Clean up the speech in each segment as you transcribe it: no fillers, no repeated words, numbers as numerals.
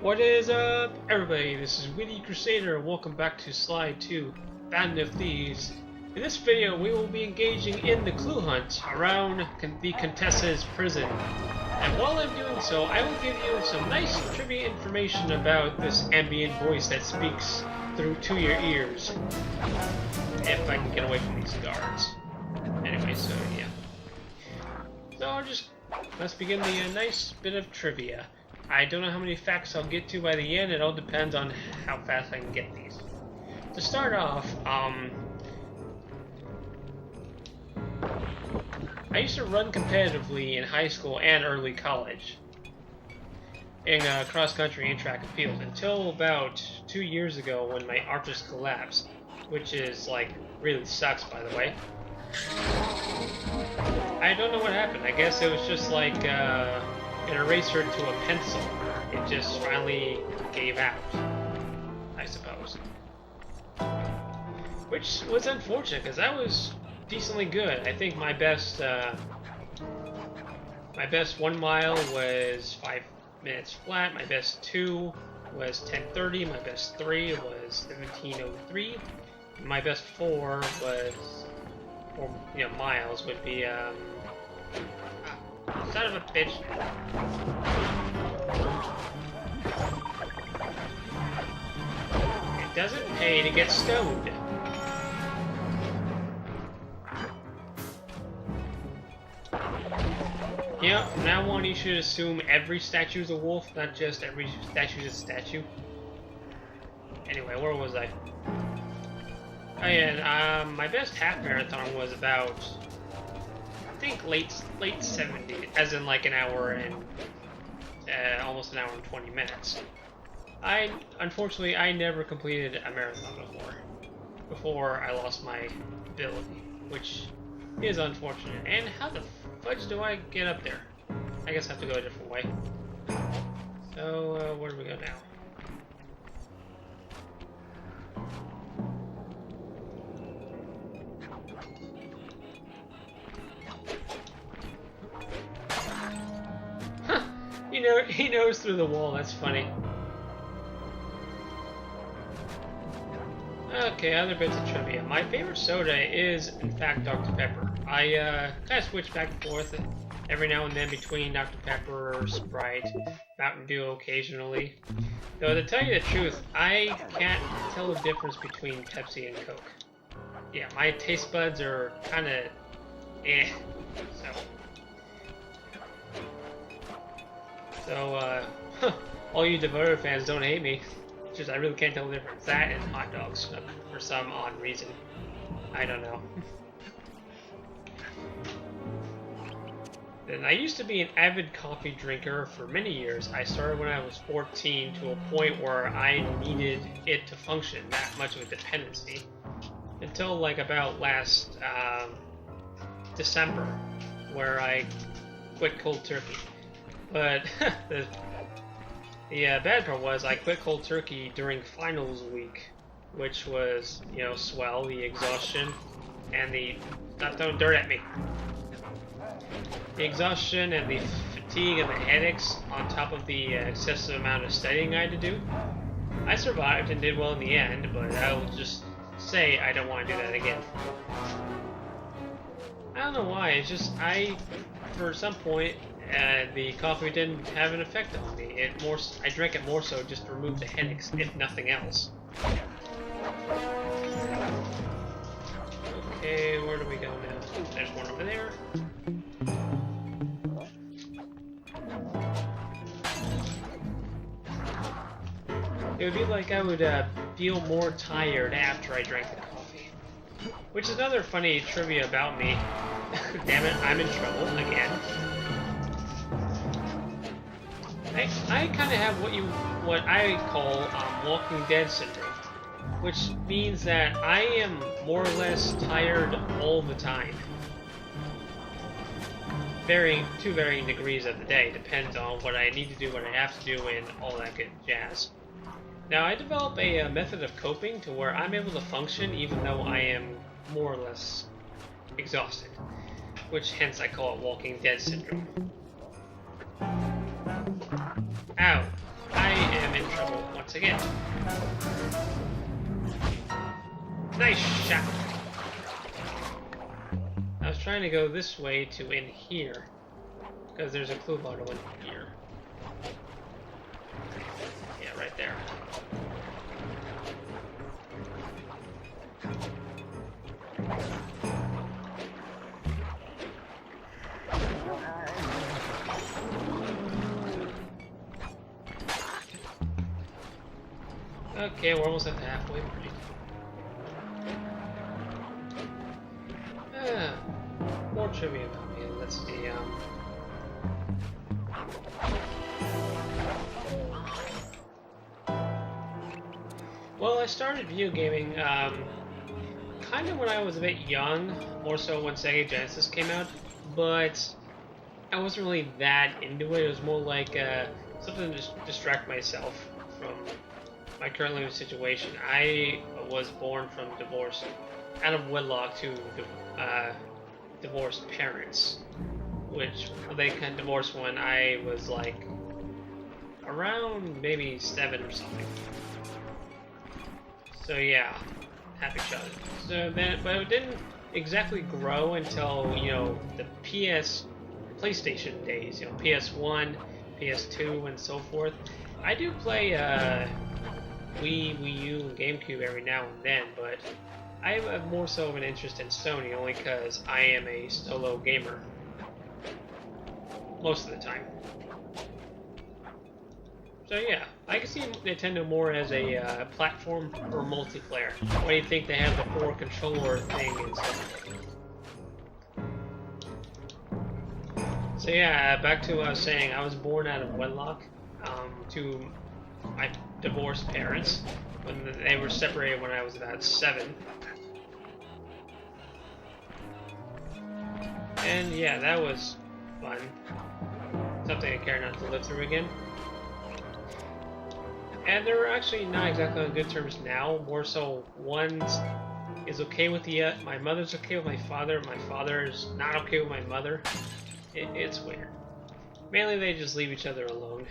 What is up, everybody? This is Witty Crusader, and welcome back to Slide 2, Band of Thieves. In this video, we will be engaging in the clue hunt around the Contessa's prison. And while I'm doing so, I will give you some nice trivia information about this ambient voice that speaks through to your ears. If I can get away from these guards. Anyway, so yeah. So let's begin the nice bit of trivia. I don't know how many facts I'll get to by the end. It all depends on how fast I can get these. To start off, I used to run competitively in high school and early college in cross country and track and field until about 2 years ago when my arches collapsed, which is like really sucks, by the way. I don't know what happened. I guess it was just like an eraser to a pencil. It just finally gave out, I suppose. Which was unfortunate because I was decently good. I think my best 1 mile was 5 minutes flat. My best 2 was 10:30. My best 3 was 17:03. My best 4 was, miles would be son of a bitch. It doesn't pay to get stoned. From now on you should assume every statue is a wolf, not just every statue is a statue. Anyway, where was I? Oh yeah, my best half marathon was about, I think late 70s, as in like an hour and almost an hour and 20 minutes. Unfortunately, I never completed a marathon before I lost my ability, which is unfortunate. And how the fudge do I get up there? I guess I have to go a different way. So, where do we go now? He knows through the wall. That's funny. Okay, other bits of trivia. My favorite soda is, in fact, Dr. Pepper. I kind of switch back and forth every now and then between Dr. Pepper, Sprite, Mountain Dew occasionally. Though to tell you the truth, I can't tell the difference between Pepsi and Coke. Yeah, my taste buds are kind of So, all you Devoted fans don't hate me. Just I really can't tell the difference. That and hot dogs, for some odd reason. I don't know. And I used to be an avid coffee drinker for many years. I started when I was 14 to a point where I needed it to function, that much of a dependency. Until like about last December, where I quit cold turkey. But the bad part was I quit cold turkey during finals week, which was, swell, the exhaustion, and stop throwing dirt at me. The exhaustion and the fatigue and the headaches on top of the excessive amount of studying I had to do. I survived and did well in the end, but I will just say I don't want to do that again. I don't know why, it's just for some point, the coffee didn't have an effect on me. I drank it more so just to remove the headaches, if nothing else. Okay, where do we go now? There's one over there. It would be like I would feel more tired after I drank the coffee. Which is another funny trivia about me. Damn it, I'm in trouble again. I kind of have what I call Walking Dead syndrome, which means that I am more or less tired all the time. To varying degrees of the day, depends on what I need to do, what I have to do, and all that good jazz. Now, I develop a method of coping to where I'm able to function even though I am more or less exhausted, which hence I call it Walking Dead syndrome. Ow. I am in again. Nice shot. I was trying to go this way to in here, because there's a clue bottle in here. Yeah, right there. Okay, we're almost at the halfway point. More trivia about me. Let's see. Well, I started video gaming kind of when I was a bit young, more so when Sega Genesis came out, but I wasn't really that into it. It was more like something to distract myself from my current living situation. I was born from divorce, out of wedlock to divorced parents, which they kind of divorced when I was like around maybe 7 or something. So yeah, happy childhood. So then, but it didn't exactly grow until, you know, the PlayStation days, you know, PS1, PS2, and so forth. I do play Wii U, and GameCube every now and then, but I have more so of an interest in Sony only because I am a solo gamer most of the time. So yeah, I can see Nintendo more as a platform for multiplayer. Why do you think they have the 4 controller thing and stuff? So yeah, back to what I was saying. I was born out of wedlock to my divorced parents when they were separated when I was about 7. And yeah, that was fun. Something I care not to live through again. And they're actually not exactly on good terms now. More so, one is okay with my mother's okay with my father is not okay with my mother. It's weird. Mainly they just leave each other alone.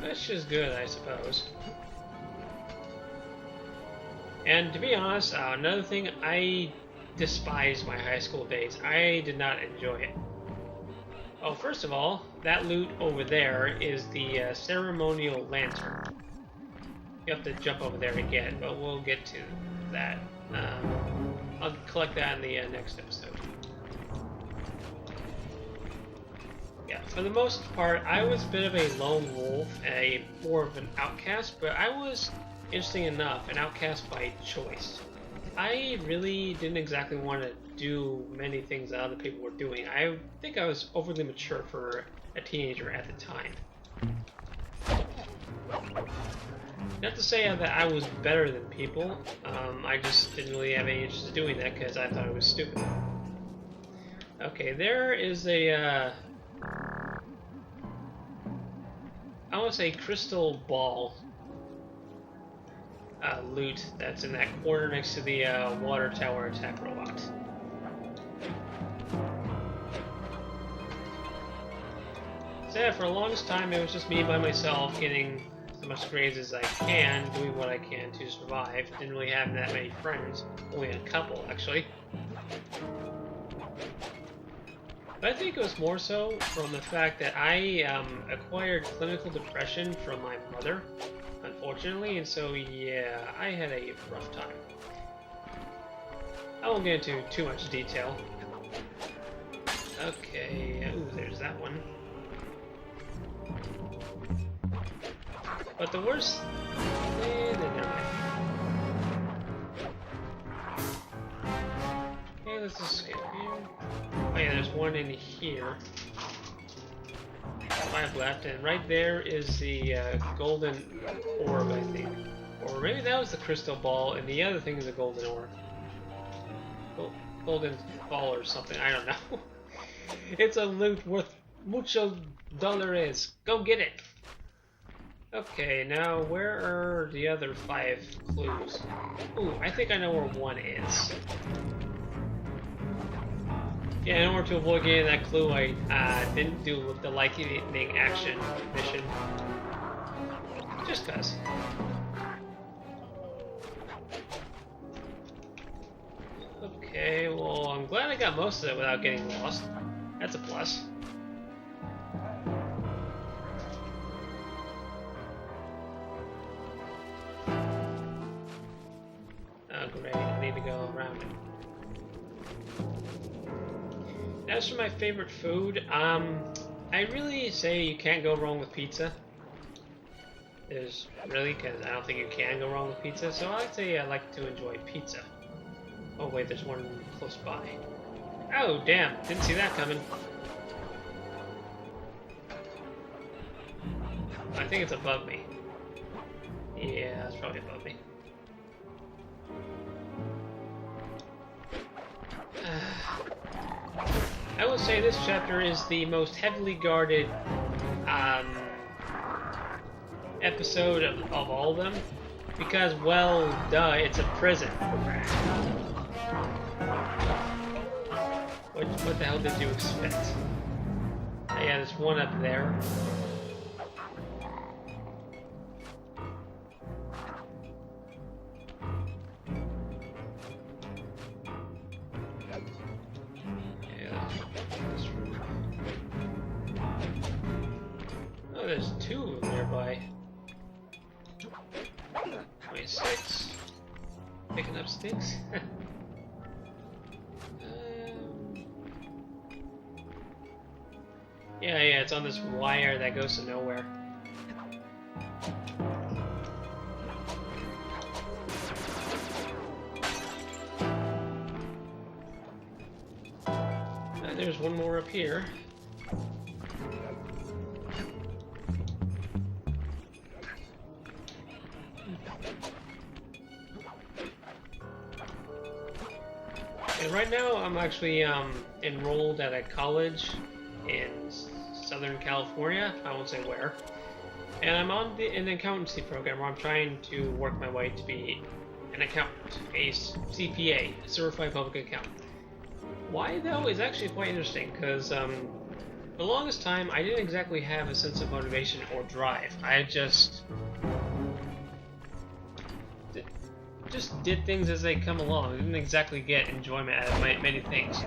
That's just good, I suppose. And to be honest, another thing, I despise my high school days. I did not enjoy it. Oh, first of all, that loot over there is the ceremonial lantern. You have to jump over there to get it, but we'll get to that. I'll collect that in the next episode. Yeah, for the most part, I was a bit of a lone wolf, more of an outcast, but I was, interesting enough, an outcast by choice. I really didn't exactly want to do many things that other people were doing. I think I was overly mature for a teenager at the time. Not to say that I was better than people, I just didn't really have any interest in doing that because I thought it was stupid. Okay, there is a, I want to say crystal ball loot that's in that corner next to the water tower attack robot. So yeah, for the longest time it was just me by myself getting as much grades as I can, doing what I can to survive. Didn't really have that many friends, only a couple actually. But I think it was more so from the fact that I acquired clinical depression from my mother, unfortunately, and so yeah, I had a rough time. I won't get into too much detail. Okay, ooh, there's that one. But the worst... never mind. Okay, let's just skip here. Oh yeah, there's one in here. 5 left, and right there is the golden orb, I think. Or maybe that was the crystal ball, and the other thing is a golden orb. Golden ball or something, I don't know. It's a loot worth mucho dólares. Go get it! Okay, now where are the other 5 clues? Ooh, I think I know where one is. Yeah, in order to avoid getting that clue, I didn't do the lightning action mission. Just cause. Okay, well, I'm glad I got most of it without getting lost. That's a plus. Oh, great. I need to go around it. As for my favorite food, I really say you can't go wrong with pizza. Because I don't think you can go wrong with pizza. So I'd say I like to enjoy pizza. Oh wait, there's one close by. Oh damn, didn't see that coming. I think it's above me. Yeah, it's probably above me. I will say this chapter is the most heavily guarded episode of all of them, because, well, duh, it's a prison. What the hell did you expect? Oh, yeah, there's one up there. Oh, there's two nearby. 26. Picking up sticks. Yeah, it's on this wire that goes to nowhere. There's one more up here. And right now I'm actually enrolled at a college in Southern California, I won't say where, and I'm on an accountancy program where I'm trying to work my way to be an accountant, a CPA, a Certified Public Accountant. Why though is actually quite interesting, because the longest time I didn't exactly have a sense of motivation or drive. I just did things as they come along. I didn't exactly get enjoyment out of many things.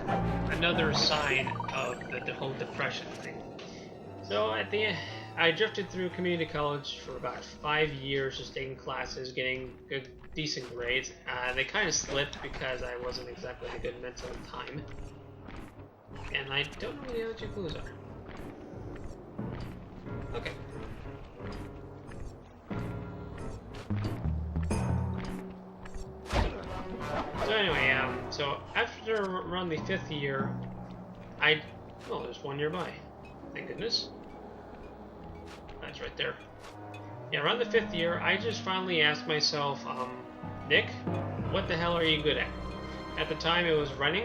Another sign of the whole depression thing. So at the end, I drifted through community college for about 5 years, just taking classes, getting good, decent grades. They kind of slipped because I wasn't exactly in a good mental time. And I don't know what the other two clues are. Okay. So anyway, so after around the 5th year, oh, there's one nearby. Thank goodness. That's right there. Yeah, around the 5th year, I just finally asked myself, Nick, what the hell are you good at? At the time, it was running,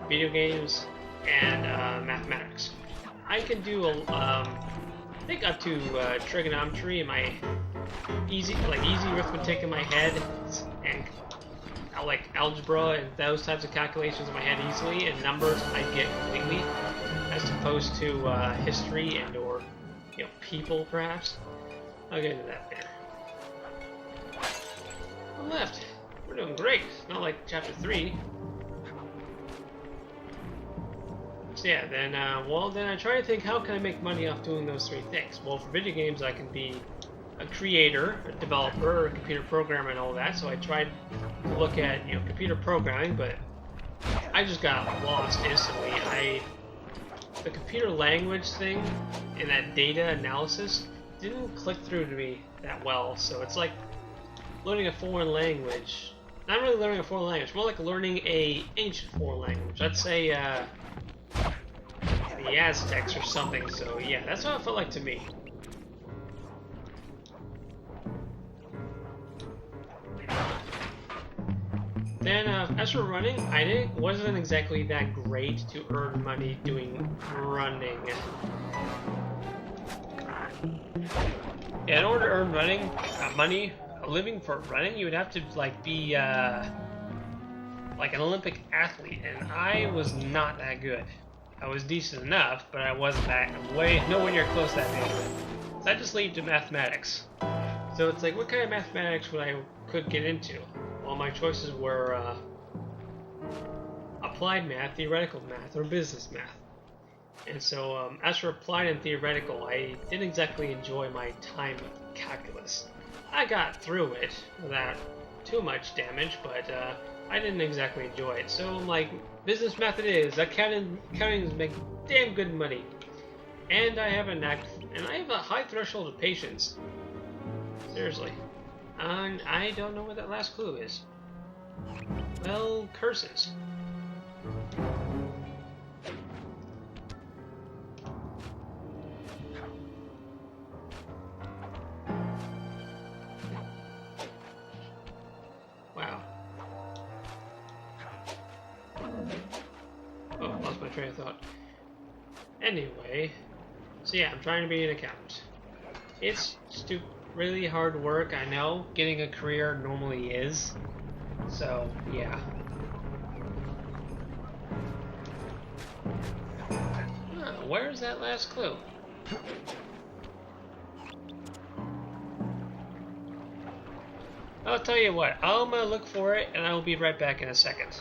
video games, and mathematics. I can do I think up to trigonometry in my easy arithmetic in my head, and like algebra and those types of calculations in my head easily, and numbers I get completely, as opposed to history and or people perhaps. I'll get into that later. On the left, we're doing great. Not like chapter 3. So yeah, then then I try to think, how can I make money off doing those 3 things? Well, for video games, I can be a creator, a developer, a computer programmer, and all that. So I tried to look at computer programming, but I just got lost instantly. The computer language thing and that data analysis didn't click through to me that well. So it's like learning a foreign language. Not really learning a foreign language, more like learning a ancient foreign language. Let's say the Aztecs or something. So yeah, that's what it felt like to me. Then, as for running, I wasn't exactly that great to earn money doing running. Yeah, in order to earn running money, a living for running, you would have to like be like an Olympic athlete, and I was not that good. I was decent enough, but I wasn't nowhere near close to that big. So I just leave to mathematics. So it's like, what kind of mathematics could get into? Well, my choices were applied math, theoretical math, or business math. And so, as for applied and theoretical, I didn't exactly enjoy my time with calculus. I got through it without too much damage, but I didn't exactly enjoy it. So I'm like, business math it is. Accounting make damn good money, and I have a high threshold of patience. Seriously, and I don't know what that last clue is. Well, curses. Wow. Oh, lost my train of thought. Anyway, so yeah, I'm trying to be an accountant. It's really hard work, I know. Getting a career normally is. So, yeah. Where's that last clue? I'll tell you what, I'm gonna look for it and I'll be right back in a second.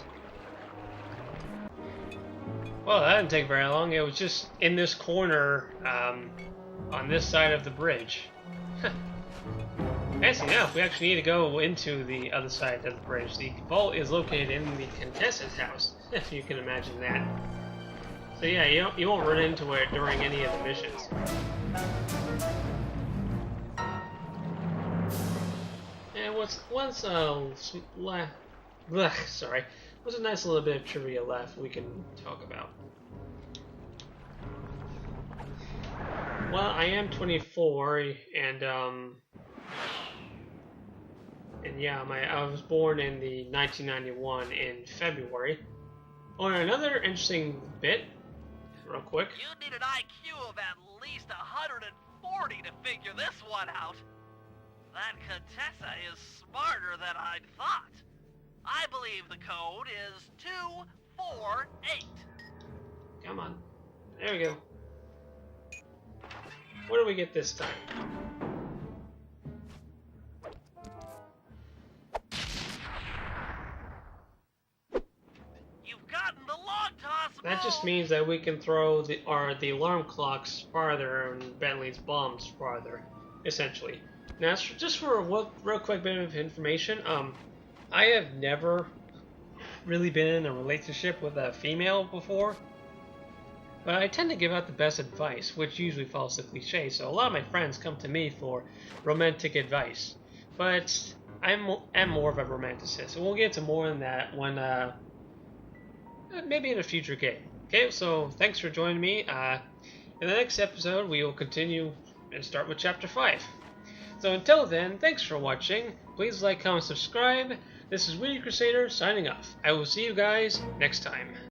Well, that didn't take very long. It was just in this corner, on this side of the bridge. Fancy enough, we actually need to go into the other side of the bridge. The vault is located in the Contessa's house, if you can imagine that. So yeah, you won't run into it during any of the missions. And what's a nice little bit of trivia left we can talk about. Well, I am 24, and yeah, I was born in the 1991 in February. Oh, and another interesting bit, real quick. You need an IQ of at least 140 to figure this one out. That Contessa is smarter than I'd thought. I believe the code is 248. Come on. There we go. What do we get this time? You've gotten the log toss. That just means that we can throw the alarm clocks farther and Bentley's bombs farther, essentially. Now, just for a real quick bit of information, I have never really been in a relationship with a female before, but I tend to give out the best advice, which usually falls to cliche, so a lot of my friends come to me for romantic advice. But I'm more of a romanticist, and we'll get to more on that when, maybe in a future game. Okay, so thanks for joining me. In the next episode, we will continue and start with Chapter 5. So until then, thanks for watching. Please like, comment, subscribe. This is Witty Crusader signing off. I will see you guys next time.